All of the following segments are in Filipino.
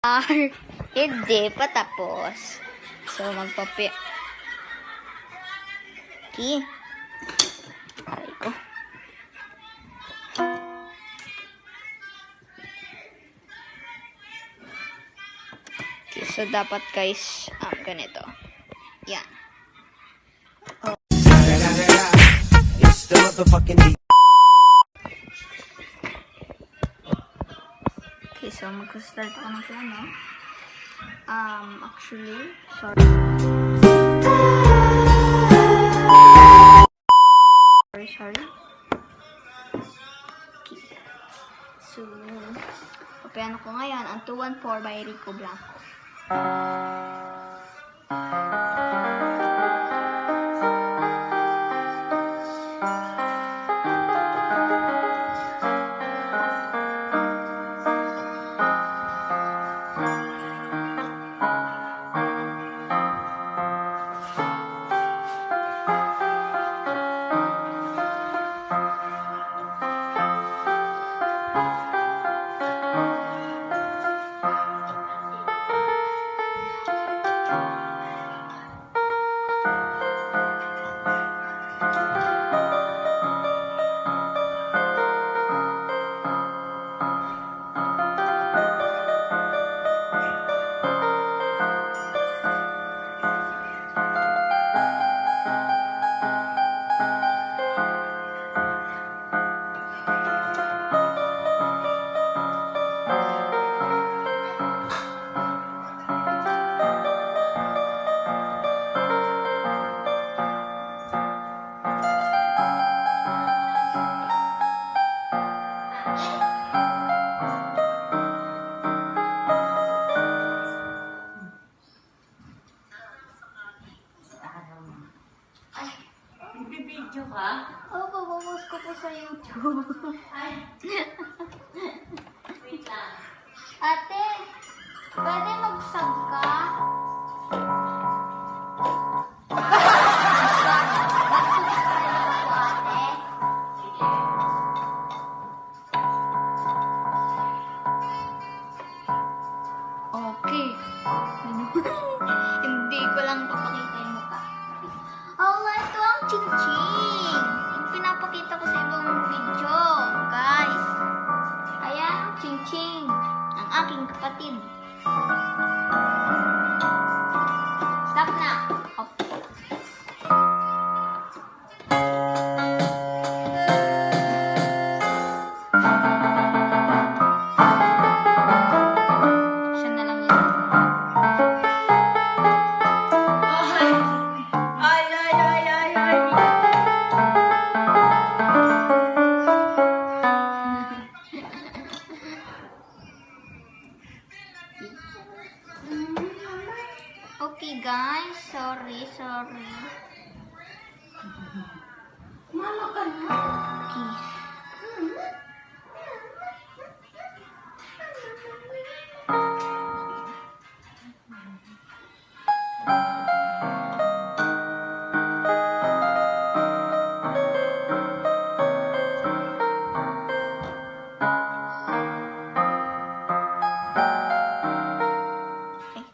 Hindi pa tapos. So, magpapi... Okay. Aray ko. Okay, so dapat guys, ganito. Yan. Oh. It's the motherfucking beat. Okay, so mag-start ako ng piano. Actually, sorry. Sorry. Okay. So, piano ko ngayon, ang 214 by Rico Blanco. Nagbibideo ka? Oo, pabubuhos ko po sa YouTube. Ay. Wait lang. Ate, pwede magsag ka? Okay. Hindi ko lang papakita yung mukha. Oh, ito ang ching-ching. Yung pinapakita ko sa ibang video, guys. Ayan ang ching-ching. Ang aking kapatid. Stop na. Okay. Siya na lang yun. Ay. Okay guys, sorry. Mama ka na. Okay.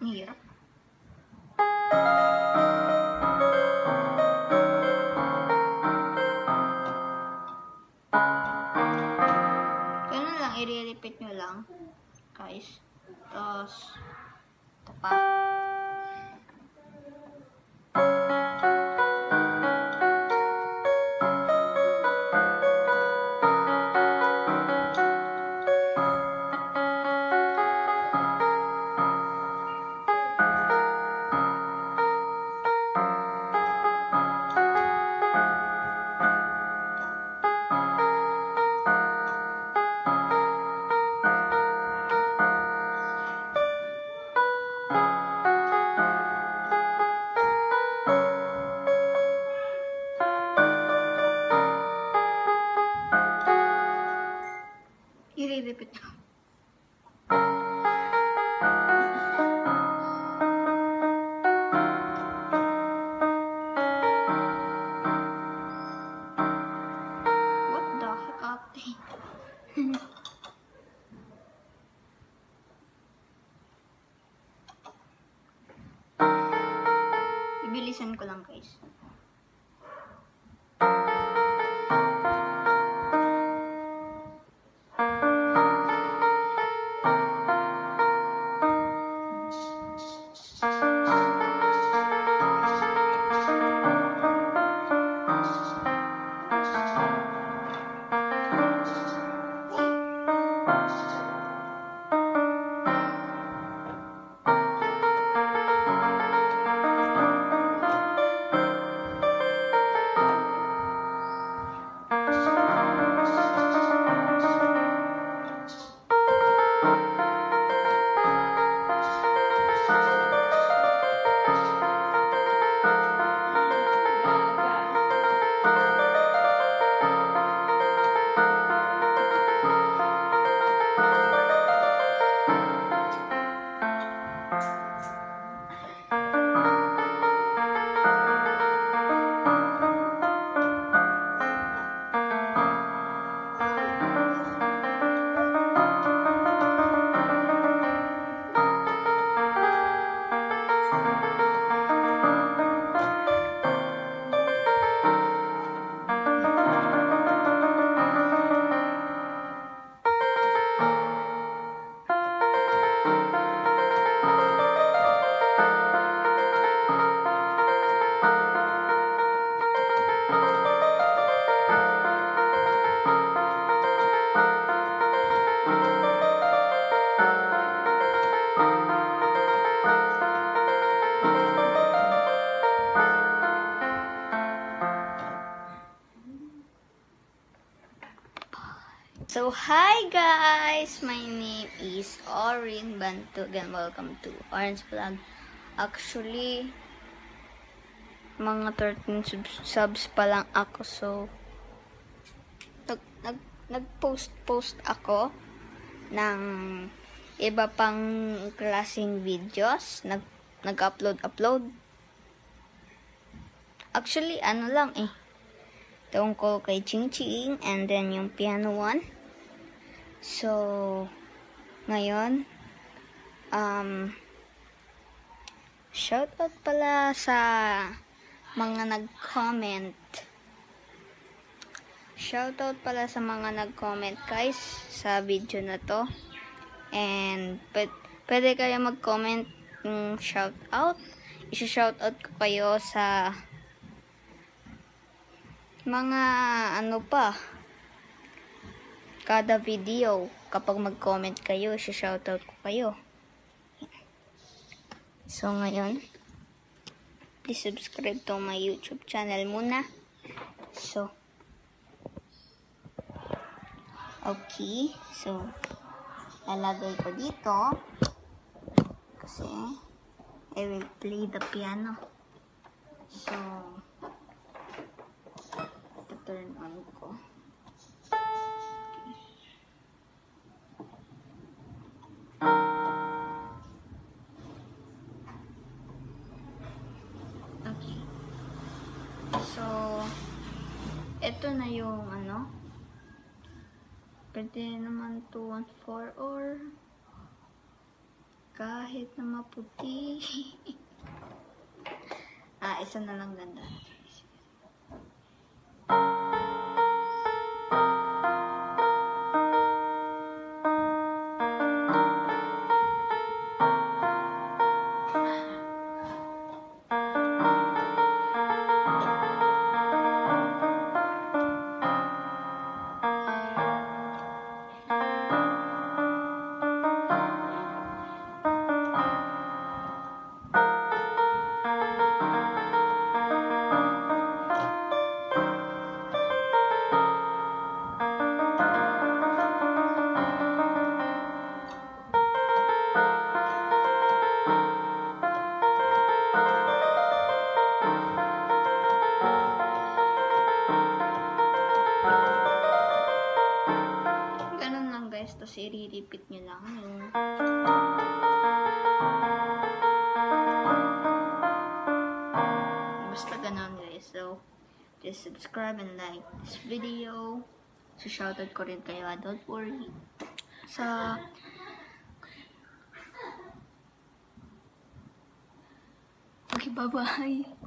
Ang hirap. Ganun lang, i-repeat nyo lang. Guys. Tapos, tapa. I-repeat ko. What the heck, ate? guys. So, hi guys! My name is Orin Bantug and welcome to Orange Vlog. Actually, mga 13 subs pa lang ako, so nag-post ako ng iba pang klaseng videos. Nag-upload. Actually, ano lang tungkol kay Ching Ching and then yung piano one. So, ngayon, shoutout pala sa mga nag-comment. Shoutout pala sa mga nag-comment guys sa video na to. And pwede kayo mag-comment ng shoutout. I-shoutout ko kayo sa mga kada video. Kapag mag-comment kayo, i-shoutout ko kayo. So, ngayon, please subscribe to my YouTube channel muna. So, okay. So, lalagay ko dito kasi I will play the piano. So, turn on ko. Okay. So, ito na yung pwede naman 214 or kahit na maputi. Isa na lang ganda. Tapos i-repeat nyo lang yung basta ganun guys. So, just subscribe and like this video. So, shoutout ko rin kayo, don't worry. So, okay, bye-bye.